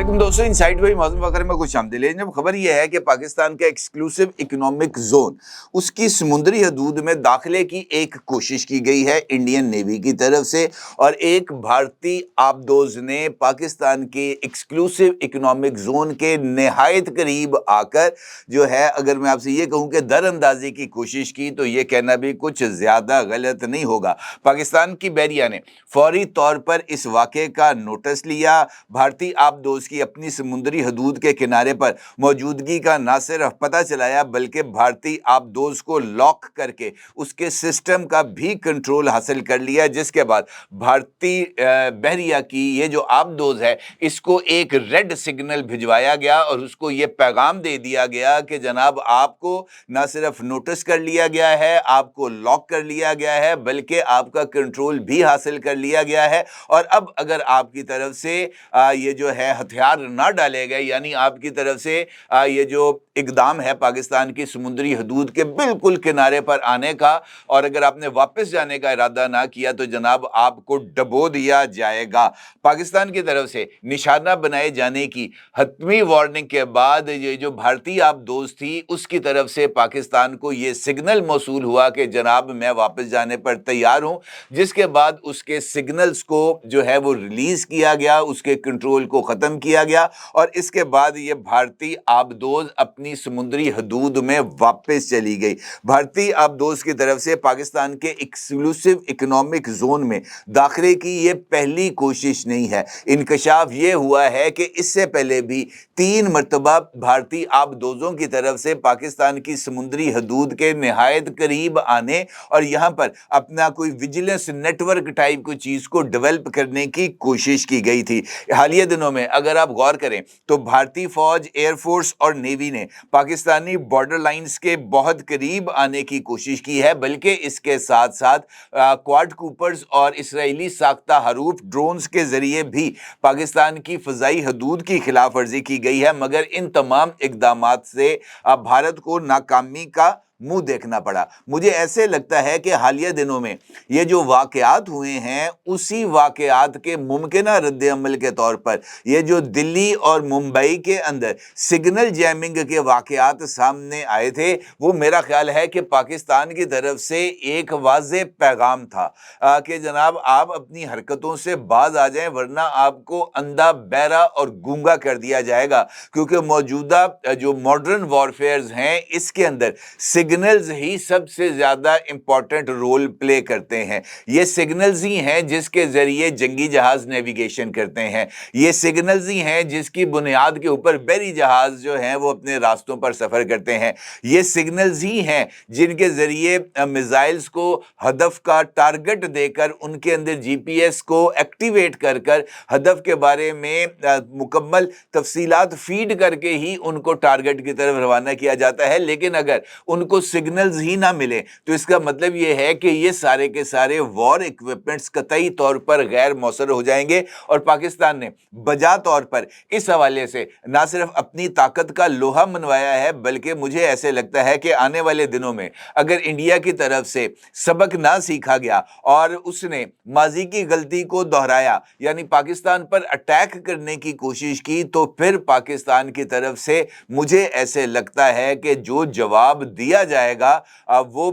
अस्सलाम दोस्तों, इनसाइड भाई मौजूद वगैरह में कुछ आमदे ले। जब खबर यह है कि पाकिस्तान का एक्सक्लूसिव इकोनॉमिक जोन, उसकी समुद्री हदूद में दाखिले की एक कोशिश की गई है इंडियन नेवी की तरफ से, और एक भारतीय आबदोज ने पाकिस्तान के एक्सक्लूसिव इकोनॉमिक जोन के नहायत करीब आकर जो है, अगर मैं आपसे ये कहूँ कि दर अंदाजी की कोशिश की, तो ये कहना भी कुछ ज़्यादा गलत नहीं होगा। पाकिस्तान की बहरिया ने फौरी तौर पर इस वाक़े का नोटिस लिया। भारतीय आबदोज की अपनी समुद्री हदूद के किनारे पर मौजूदगी का न सिर्फ पता चलाया, बल्कि भारतीय आबदोज को लॉक करके उसके सिस्टम का भी कंट्रोल हासिल कर लिया, जिसके बाद भारतीय बहरिया की ये जो आबदोज है, इसको एक रेड सिग्नल भिजवाया गया और उसको ये पैगाम दे दिया गया कि जनाब, आपको न सिर्फ नोटिस कर लिया गया है, आपको लॉक कर लिया गया है, बल्कि आपका कंट्रोल भी हासिल कर लिया गया है। और अब अगर आपकी तरफ से ये जो है हथियार ना डाले गए, यानी आपकी तरफ से ये जो इकदाम है पाकिस्तान की समुद्री हदूद के बिल्कुल किनारे पर आने का, और अगर आपने वापस जाने का इरादा ना किया, तो जनाब आपको डबो दिया जाएगा। पाकिस्तान की तरफ से निशाना बनाए जाने की हतमी वार्निंग के बाद ये जो भारतीय आबदोज थी, उसकी तरफ से पाकिस्तान को ये सिग्नल मौसूल हुआ कि जनाब, मैं वापस जाने पर तैयार हूं। जिसके बाद उसके सिग्नल्स को जो है वो रिलीज किया गया, उसके कंट्रोल को खत्म किया गया, और इसके बाद ये भारतीय आबदोज अपनी समुद्री हदूद में वापस चली गई। भारतीय आबदोज की तरफ से पाकिस्तान के एक्सक्लूसिव इकोनॉमिक जोन में दाखिले की ये पहली कोशिश नहीं है। इंकशाफ ये हुआ है कि इससे पहले भी 3 मरतबा भारतीय आबदोजों की तरफ से पाकिस्तान की समुद्री हदूद के निहायत करीब आने और यहाँ पर अपना कोई विजिलेंस नेटवर्क टाइप कोई चीज को डेवलप करने की कोशिश की गई थी। हालिया दिनों में अगर आप गौर करें तो भारतीय फौज, एयरफोर्स और नेवी ने पाकिस्तानी बॉर्डर लाइंस के बहुत करीब आने की कोशिश की है, बल्कि इसके साथ साथ क्वाड कूपर्स और इसराइली साख्ता हरूफ ड्रोन्स के जरिए भी पाकिस्तान की फजाई हदूद की खिलाफ वर्जी की गई है। मगर इन तमाम इकदामात से भारत को नाकामी का मुंह देखना पड़ा। मुझे ऐसे लगता है कि हालिया दिनों में ये जो वाकयात हुए हैं, उसी वाकयात के मुमकिना रद्द अमल के तौर पर ये जो दिल्ली और मुंबई के अंदर सिग्नल जैमिंग के वाकयात सामने आए थे, वो मेरा ख्याल है कि पाकिस्तान की तरफ से एक वाज़ेह पैगाम था कि जनाब, आप अपनी हरकतों से बाज आ जाएं, वरना आपको अंधा, बहरा और गूंगा कर दिया जाएगा। क्योंकि मौजूदा जो मॉडर्न वॉरफेयर्स हैं, इसके अंदर सिग्नल्स ही सबसे ज्यादा इंपॉर्टेंट रोल प्ले करते हैं। ये सिग्नल्स ही हैं जिसके जरिए जंगी जहाज नेविगेशन करते हैं। ये सिग्नल्स ही हैं जिसकी बुनियाद के ऊपर बहरी जहाज जो हैं वो अपने रास्तों पर सफर करते हैं। ये सिग्नल्स ही हैं जिनके जरिए मिसाइल्स को हदफ का टारगेट देकर उनके अंदर जीपीएस को एक्टिवेट कर कर हदफ के बारे में मुकम्मल तफसीलात फीड करके ही उनको टारगेट की तरफ रवाना किया जाता है। लेकिन अगर उनको सिग्नल्स ही ना मिले, तो इसका मतलब यह है कि ये सारे के सारे वॉर इक्विपमेंट्स कतई तौर पर गैर मौसर हो जाएंगे। और पाकिस्तान ने बजा तौर पर इस हवाले से ना सिर्फ अपनी ताकत का लोहा मनवाया है, बल्कि मुझे ऐसे लगता है कि आने वाले दिनों में अगर इंडिया की तरफ से सबक ना सीखा गया और उसने माजी की गलती को दोहराया, यानी पाकिस्तान पर अटैक करने की कोशिश की, तो फिर पाकिस्तान की तरफ से मुझे ऐसे लगता है कि जो जवाब दिया जाएगा वो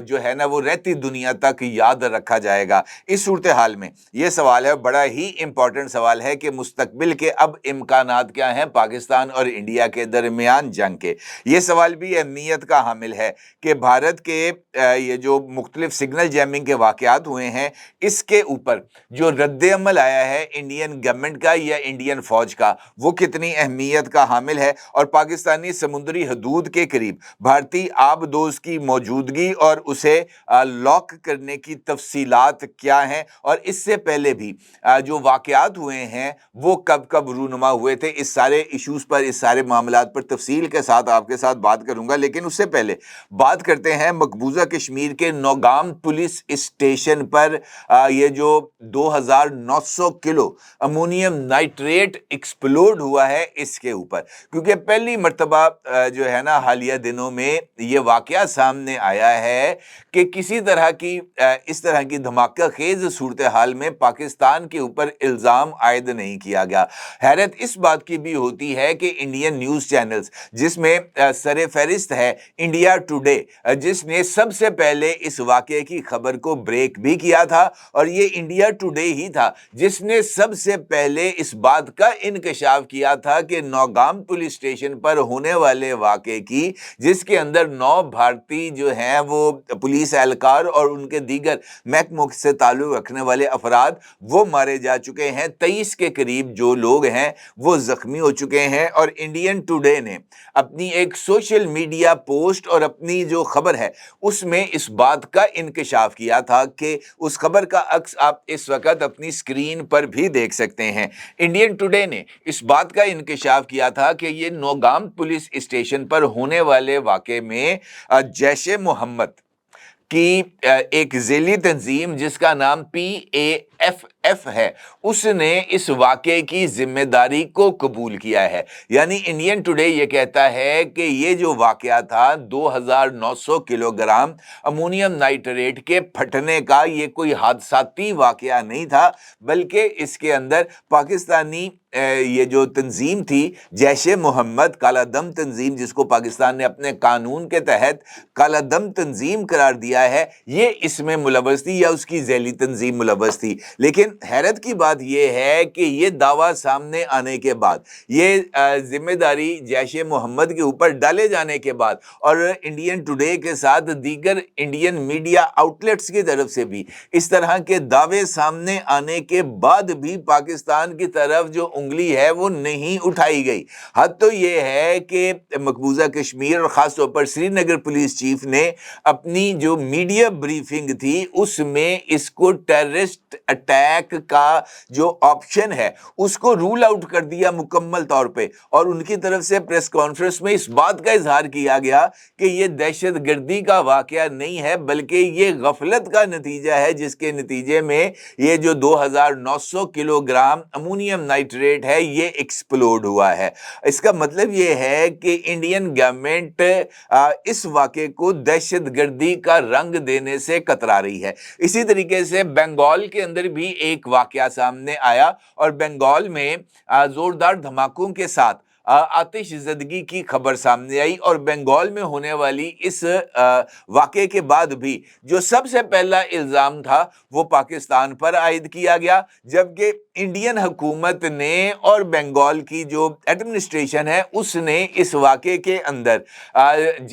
जो है ना, वो रहती दुनिया तक याद रखा जाएगा। इस सूरत हाल में यह सवाल है, बड़ा ही इंपॉर्टेंट सवाल है कि मुस्तकबिल के अब इम्कानात क्या हैं पाकिस्तान और इंडिया के दरमियान जंग के। ये सवाल भी अहमियत का हामिल है कि भारत के ये जो मुख्तलिफ सिग्नल जैमिंग के वाकयात हुए हैं, इसके ऊपर जो रद्द अमल आया है इंडियन गवर्नमेंट का या इंडियन फौज का, वो कितनी अहमियत का हामिल है। और पाकिस्तानी समुद्री हदूद के करीब भारतीय आबदोज की मौजूदगी और उसे लॉक करने की तफसीलात क्या हैं, और इससे पहले भी जो वाकयात हुए हैं वो कब कब रूनुमा हुए थे। इस सारे इश्यूज पर, इस सारे मामलात पर तफसील के साथ आपके साथ बात करूंगा। लेकिन उससे पहले बात करते हैं मकबूजा कश्मीर के नौगाम पुलिस स्टेशन पर ये जो 2900 किलो अमोनियम नाइट्रेट एक्सप्लोड हुआ है, इसके ऊपर, क्योंकि पहली मर्तबा जो है ना, हालिया दिनों में ये वाकया सामने आया है कि किसी तरह की इस तरह की धमाका खेज सूरत हाल में पाकिस्तान के ऊपर इल्ज़ाम आयद नहीं किया गया। हैरत इस बात की भी होती है कि इंडियन न्यूज़ चैनल्स जिसमें सरे फहरिस्त है इंडिया टुडे, जिसने सबसे पहले इस वाकये की खबर को ब्रेक भी किया था, और ये इंडिया टुडे ही था जिसने सबसे पहले इस बात का इंकशाफ किया था कि नौगाम पुलिस स्टेशन पर होने वाले वाकये की, जिसके अंदर 9 भारतीय जो हैं वो पुलिस एहलकार और उनके दीगर महकमों से ताल्लुक रखने वाले अफराद वो मारे जा चुके हैं। 23 के करीब जो लोग हैं वो जख्मी हो चुके हैं। और इंडियन टुडे ने अपनी एक सोशल मीडिया पोस्ट और अपनी जो खबर है उसमें इस बात का इंकशाफ किया था कि उस खबर का अक्स आप इस वक्त अपनी स्क्रीन पर भी देख सकते हैं। इंडियन टुडे ने इस बात का इंकशाफ किया था कि ये नौगाम पुलिस स्टेशन पर होने वाले वाकये में जैश-ए मोहम्मद की एक ज़ेली तंजीम जिसका नाम PAFF है, उसने इस वाकये की जिम्मेदारी को कबूल किया है। यानी इंडियन टुडे ये कहता है कि ये जो वाकया था 2900 किलोग्राम अमोनियम नाइट्रेट के फटने का, ये कोई हादसाती वाकया नहीं था, बल्कि इसके अंदर पाकिस्तानी ये जो तंजीम थी जैश-ए मोहम्मद काला दम तंजीम, जिसको पाकिस्तान ने अपने कानून के तहत काला दम तंजीम करार दिया है, ये इसमें मुलव्वस थी या उसकी ज़ैली तंजीम मुलव्वस थी। लेकिन हैरत की बात ये है कि ये दावा सामने आने के बाद, ये जिम्मेदारी जैश-ए मोहम्मद के ऊपर डाले जाने के बाद और इंडियन टुडे के साथ दीगर इंडियन मीडिया आउटलेट्स की तरफ से भी इस तरह के दावे सामने आने के बाद भी पाकिस्तान की तरफ जो उंगली है वो नहीं उठाई गई। हद तो ये है कि मकबूजा कश्मीर और ख़ास तौर पर श्रीनगर पुलिस चीफ ने अपनी जो मीडिया ब्रीफिंग थी उसमें इसको टेररिस्ट अटैक का जो ऑप्शन है उसको रूल आउट कर दिया मुकम्मल तौर पे, और उनकी तरफ से प्रेस कॉन्फ्रेंस में इस बात का इजहार किया गया कि ये दहशत गर्दी का वाकया नहीं है बल्कि ये गफलत का नतीजा है, जिसके नतीजे में ये जो 2900 किलोग्राम अमोनियम नाइट्रेट है ये एक्सप्लोड हुआ है। इसका मतलब ये है कि इंडियन गवर्नमेंट इस वाकये को दहशत गर्दी का रंग देने से कतरा रही है। इसी तरीके से बंगाल के अंदर भी एक वाकया सामने आया और बंगाल में जोरदार धमाकों के साथ आतिशज़दगी की खबर सामने आई, और बंगाल में होने वाली इस वाकये के बाद भी जो सबसे पहला इल्ज़ाम था वो पाकिस्तान पर आयद किया गया, जबकि इंडियन हुकूमत ने और बंगाल की जो एडमिनिस्ट्रेशन है उसने इस वाकये के अंदर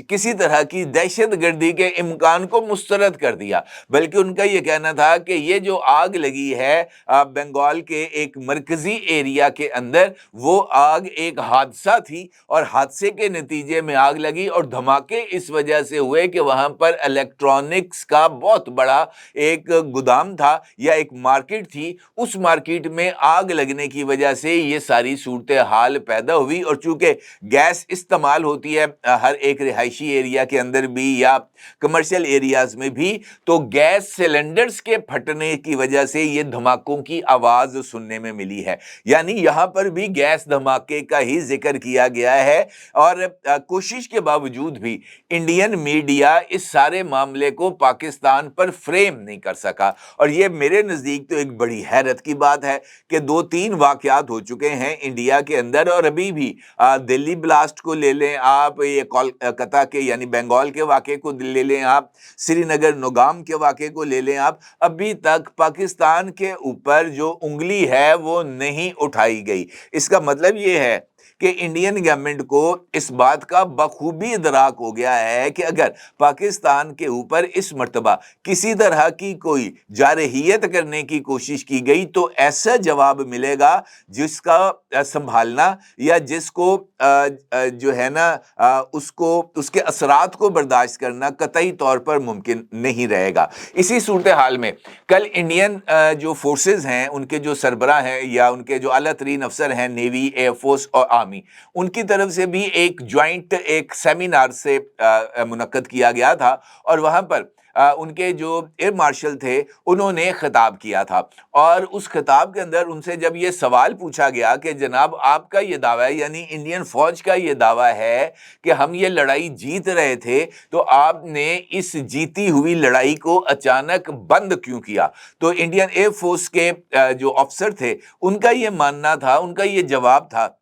किसी तरह की दहशत गर्दी के इम्कान को मुस्तरद कर दिया। बल्कि उनका ये कहना था कि ये जो आग लगी है बंगाल के एक मरकज़ी एरिया के अंदर, वो आग एक हादसा थी और हादसे के नतीजे में आग लगी, और धमाके इस वजह से हुए कि वहां पर इलेक्ट्रॉनिक्स का बहुत बड़ा एक गोदाम था या एक मार्केट थी, उस मार्केट में आग लगने की वजह से ये सारी सूरत हाल पैदा हुई। और चूंकि गैस इस्तेमाल होती है हर एक रिहायशी एरिया के अंदर भी या कमर्शियल एरियाज में भी, तो गैस सिलेंडर्स के फटने की वजह से ये धमाकों की आवाज सुनने में मिली है। यानी यहां पर भी गैस धमाके का ही जिक्र किया गया है, और कोशिश के बावजूद भी इंडियन मीडिया इस सारे मामले को पाकिस्तान पर फ्रेम नहीं कर सका। और ये मेरे नज़दीक तो एक बड़ी हैरत की बात है कि 2-3 वाकयात हो चुके हैं इंडिया के अंदर, और अभी भी दिल्ली ब्लास्ट को ले लें आप, ये कोलकाता के यानी बंगाल के वाकये को ले लें आप, श्रीनगर नौगाम के वाकये को ले लें आप, अभी तक पाकिस्तान के ऊपर जो उंगली है वो नहीं उठाई गई। इसका मतलब ये है कि इंडियन गवर्नमेंट को इस बात का बखूबी इदराक हो गया है कि अगर पाकिस्तान के ऊपर इस मर्तबा किसी तरह की कोई जारहियत करने की कोशिश की गई तो ऐसा जवाब मिलेगा जिसका संभालना या जिसको जो है ना उसको उसके असरात को बर्दाश्त करना कतई तौर पर मुमकिन नहीं रहेगा। इसी सूरत हाल में कल इंडियन जो फोर्सेस हैं उनके जो सरबराह हैं या उनके जो आला तरीन अफसर हैं नेवी, एयरफोर्स और आर्मी, उनकी तरफ से भी एक ज्वाइंट एक सेमिनार से मुनक्कद किया गया था और वहाँ पर उनके जो एयर मार्शल थे उन्होंने खिताब किया था और उस खिताब के अंदर उनसे जब ये सवाल पूछा गया कि जनाब आपका ये दावा है, यानी इंडियन फौज का ये दावा है कि हम ये लड़ाई जीत रहे थे, तो आपने इस जीती हुई लड़ाई को अचानक बंद क्यों किया? तो इंडियन एयर फोर्स के जो अफसर थे उनका ये मानना था, उनका ये जवाब था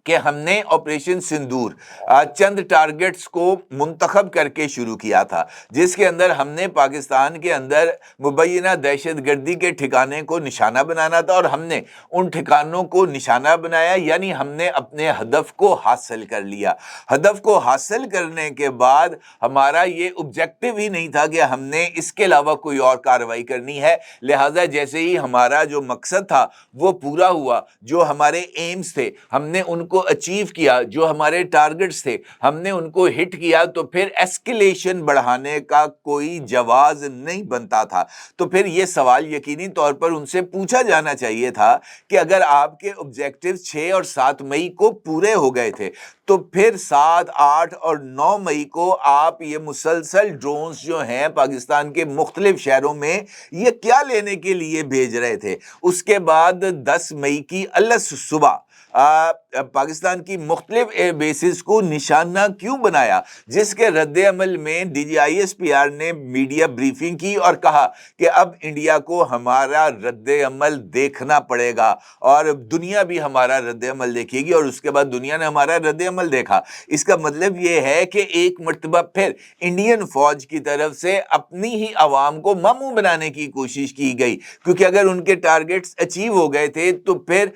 कि हमने ऑपरेशन सिंदूर चंद टारगेट्स को मुंतखब करके शुरू किया था, जिसके अंदर हमने पाकिस्तान के अंदर मुबैना दहशतगर्दी के ठिकाने को निशाना बनाना था और हमने उन ठिकानों को निशाना बनाया, यानी हमने अपने हदफ को हासिल कर लिया। हदफ को हासिल करने के बाद हमारा ये ऑब्जेक्टिव ही नहीं था कि हमने इसके अलावा कोई और कार्रवाई करनी है, लिहाजा जैसे ही हमारा जो मकसद था वो पूरा हुआ, जो हमारे एम्स थे हमने उनको अचीव किया, जो हमारे टारगेट्स थे हमने उनको हिट किया, तो फिर एस्केलेशन बढ़ाने का कोई जवाज नहीं बनता था। तो फिर ये सवाल यकीनी तौर पर उनसे पूछा जाना चाहिए था कि अगर आपके ऑब्जेक्टिव्स 6 और 7 मई को पूरे हो गए थे, तो फिर 7, 8 और 9 मई को आप ये मुसलसल ड्रोन्स जो हैं पाकिस्तान के मुख्तलिफ शहरों में ये क्या लेने के लिए भेज रहे थे? उसके बाद 10 मई की अलस सुबह पाकिस्तान की मुख्तलिफ एयर बेसिस को निशाना क्यों बनाया, जिसके रद्द अमल में DGISPR ने मीडिया ब्रीफिंग की और कहा कि अब इंडिया को हमारा रद्द अमल देखना पड़ेगा और दुनिया भी हमारा रद्द अमल देखेगी, और उसके बाद दुनिया ने हमारा रद्द अमल देखा। इसका मतलब ये है कि एक मर्तबा फिर इंडियन फौज की तरफ से अपनी ही आवाम को मामू बनाने की कोशिश की गई, क्योंकि अगर उनके टारगेट्स अचीव हो गए थे तो फिर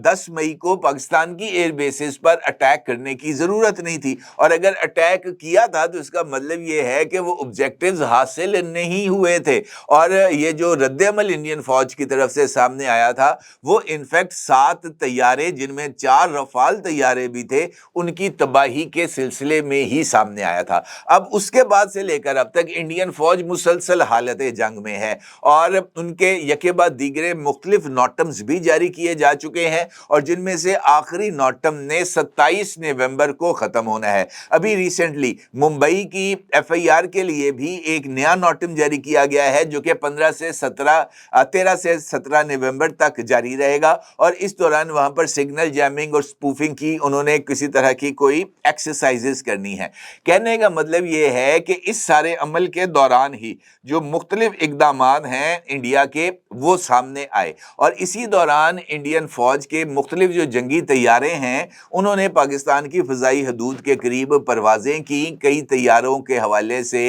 10 मई को पाकिस्तान की एयर बेसिस पर अटैक करने की जरूरत नहीं थी, और अगर अटैक किया था तो इसका मतलब यह है कि वो ऑब्जेक्टिव्स हासिल नहीं हुए थे। और ये जो रद्द-ए-अमल इंडियन फौज की तरफ से सामने आया था वो इनफैक्ट 7 तैयारे, जिनमें 4 रफाल तैयारे भी थे, उनकी तबाही के सिलसिले में ही सामने आया था। अब उसके बाद से लेकर अब तक इंडियन फौज मुसलसल हालत जंग में है और उनके यके बाद दीगरे मुख्तलिफ नॉटम्स भी जारी किए जा चुके हैं, और जिनमें से आखिरी नॉटम ने 27 नवंबर को खत्म होना है। अभी रिसेंटली मुंबई की FIR के लिए भी एक नया नॉटम जारी किया गया है, जो कि 13 से 17 नवंबर तक जारी रहेगा, और इस दौरान वहां पर सिग्नल जैमिंग और स्पूफिंग की उन्होंने किसी तरह की कोई एक्सरसाइजेस करनी है। कहने का मतलब ये है कि इस सारे अमल के दौरान ही जो मुख्तलिफ इक़दामात हैं इंडिया के वो सामने आए, और इसी दौरान इंडियन फौज के मुख्तलिफ जो जंगी तैयारे हैं उन्होंने पाकिस्तान की फ़िज़ाई हदूद के करीब परवाज़ें की। कई तैयारों के हवाले से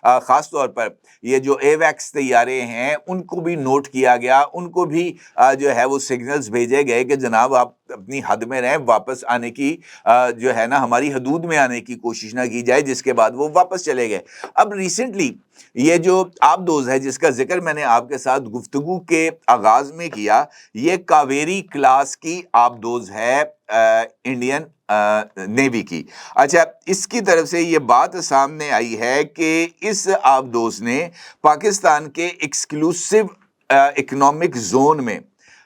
ख़ास तौर पर ये जो एवैक्स तैयारे हैं उनको भी नोट किया गया, उनको भी जो है वो सिग्नल्स भेजे गए कि जनाब आप अपनी हद में रहें, वापस आने की जो है ना हमारी हदूद में आने की कोशिश ना की जाए, जिसके बाद वो वापस चले गए। अब रिसेंटली ये जो आबदोज़ है जिसका जिक्र मैंने आपके साथ गुफ्तगू के आगाज़ में किया, ये कावेरी क्लास की आबदोज़ है इंडियन नेवी की। अच्छा, इसकी तरफ से ये बात सामने आई है कि इस आबदोज़ ने पाकिस्तान के एक्सक्लूसिव इकोनॉमिक जोन में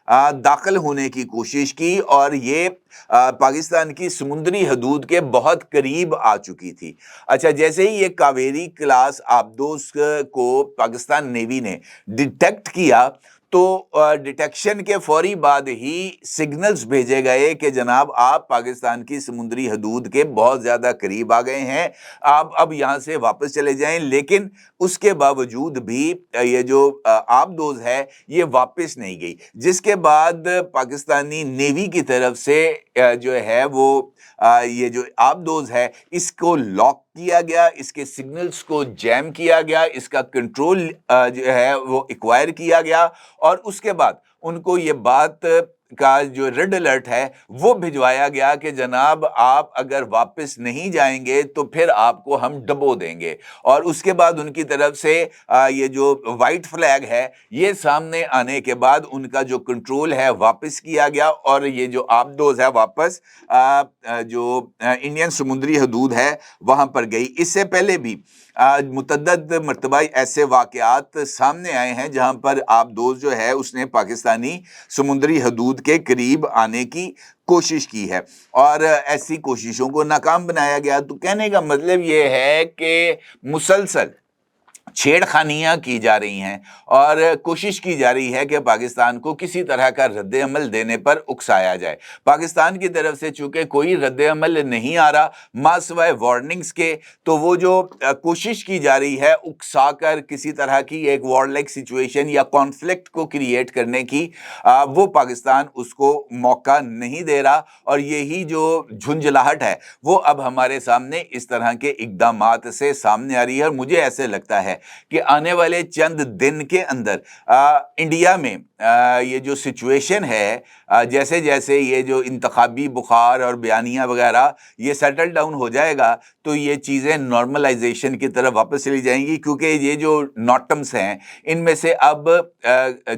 दाखिल होने की कोशिश की, और ये पाकिस्तान की समुद्री हदूद के बहुत करीब आ चुकी थी। अच्छा, जैसे ही ये कावेरी क्लास आबदोज़ को पाकिस्तान नेवी ने डिटेक्ट किया तो डिटेक्शन के फौरी बाद ही सिग्नल्स भेजे गए कि जनाब आप पाकिस्तान की समुद्री हदूद के बहुत ज़्यादा करीब आ गए हैं, आप अब यहाँ से वापस चले जाएं। लेकिन उसके बावजूद भी ये जो आबदोज़ है ये वापस नहीं गई, जिसके बाद पाकिस्तानी नेवी की तरफ से जो है वो ये जो आबदोज़ है इसको लॉक किया गया, इसके सिग्नल्स को जैम किया गया, इसका कंट्रोल जो है वो एक्वायर किया गया, और उसके बाद उनको ये बात का जो रेड अलर्ट है वो भिजवाया गया कि जनाब आप अगर वापस नहीं जाएंगे तो फिर आपको हम डबो देंगे। और उसके बाद उनकी तरफ से ये जो वाइट फ्लैग है ये सामने आने के बाद उनका जो कंट्रोल है वापस किया गया, और ये जो आबदोज़ है वापस जो इंडियन समुद्री हदूद है वहाँ पर गई। इससे पहले भी मुतअद्दिद मरतबा ऐसे वाक़यात सामने आए हैं जहाँ पर आबदोज़ जो है उसने पाकिस्तानी समुद्री हदूद के करीब आने की कोशिश की है और ऐसी कोशिशों को नाकाम बनाया गया। तो कहने का मतलब ये है कि मुसलसल छेड़खानियां की जा रही हैं और कोशिश की जा रही है कि पाकिस्तान को किसी तरह का रद्द अमल देने पर उकसाया जाए। पाकिस्तान की तरफ से चूंकि कोई रद्द अमल नहीं आ रहा मासवाए वार्निंग्स के, तो वो जो कोशिश की जा रही है उकसा कर किसी तरह की एक वॉर लाइक सिचुएशन या कॉन्फ्लिक्ट को क्रिएट करने की, वो पाकिस्तान उसको मौका नहीं दे रहा। और यही जो झुंझलाहट है वो अब हमारे सामने इस तरह के इक़दामात से सामने आ रही है। और मुझे ऐसे लगता है कि आने वाले चंद दिन के अंदर इंडिया में ये जो सिचुएशन है, जैसे जैसे ये जो इंतखाबी बुखार और बयानियाँ वगैरह ये सेटल डाउन हो जाएगा तो ये चीज़ें नॉर्मलाइजेशन की तरफ वापस चली जाएंगी। क्योंकि ये जो नॉटम्स हैं इनमें से अब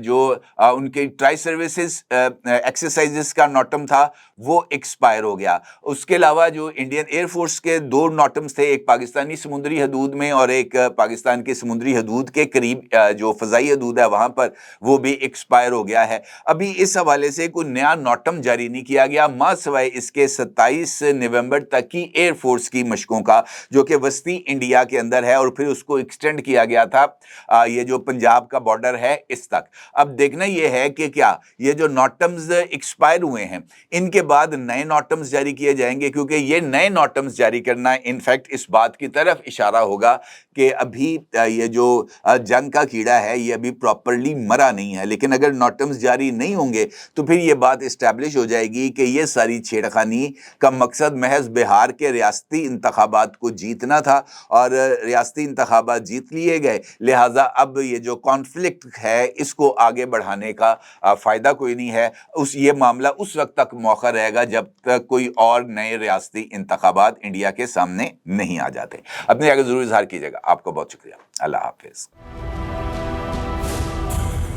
जो उनके ट्राई सर्विसेज एक्सरसाइजेस का नॉटम था वो एक्सपायर हो गया। उसके अलावा जो इंडियन एयरफोर्स के 2 नॉटम्स थे, एक पाकिस्तानी समुद्री हदूद में और एक पाकिस्तान के समुद्री हदूद के करीब जो फ़ज़ाई हदूद है वहाँ पर, वो भी एक्सपायर हो गया है। अभी इस हवाले से कोई नया नॉटम जारी नहीं किया गया मां सवाए इसके 27 नवंबर तक की एयरफोर्स की मशकों का, जो कि वस्ती इंडिया के अंदर है और फिर उसको एक्सटेंड किया गया था ये जो पंजाब का बॉर्डर है इस तक। अब देखना ये है कि क्या ये जो नॉटम्स एक्सपायर हुए हैं इनके बाद नए नॉटम्स जारी किए जाएंगे, क्योंकि ये नए नॉटम्स जारी करना इनफैक्ट इस बात की तरफ इशारा होगा कि अभी ये जो जंग का कीड़ा है ये अभी प्रॉपरली मरा नहीं है। लेकिन अगर नॉटम्स जारी नहीं होंगे तो फिर ये बात इस्टेब्लिश हो जाएगी कि ये सारी छेड़खानी का मकसद महज बिहार के रियासती इंतखाबात को जीतना था और रियासती इंतखाबात जीत लिए गए, लिहाजा अब ये जो कॉन्फ्लिक्ट है इसको आगे बढ़ाने का फ़ायदा कोई नहीं है। ये मामला उस वक्त तक मौका रहेगा जब तक कोई और नए रियासती इंतखाबात इंडिया के सामने नहीं आ जाते। अपने आगे ज़रूर इज़हार कीजिएगा। आपका बहुत शुक्रिया। अल्लाह हाफिज़।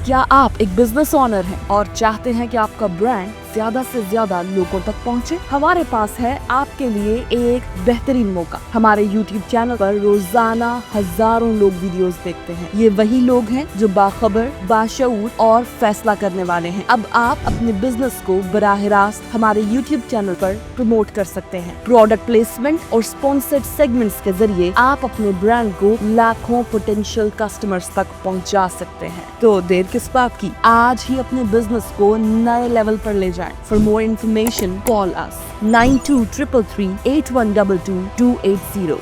क्या आप एक बिजनेस ओनर हैं और चाहते हैं कि आपका ब्रांड ज्यादा से ज्यादा लोगों तक पहुंचे? हमारे पास है आपके लिए एक बेहतरीन मौका। हमारे YouTube चैनल पर रोजाना हजारों लोग वीडियोस देखते हैं। ये वही लोग हैं जो बाखबर, बाशऊर और फैसला करने वाले हैं। अब आप अपने बिजनेस को बराह रास्त हमारे YouTube चैनल पर प्रमोट कर सकते हैं। प्रोडक्ट प्लेसमेंट और स्पॉन्सर्ड सेगमेंट्स के जरिए आप अपने ब्रांड को लाखों पोटेंशियल कस्टमर्स तक पहुंचा सकते हैं। तो देर किस बात की, आज ही अपने बिजनेस को नए लेवल पर ले जाएं। For more information, call us 9233 8122 280.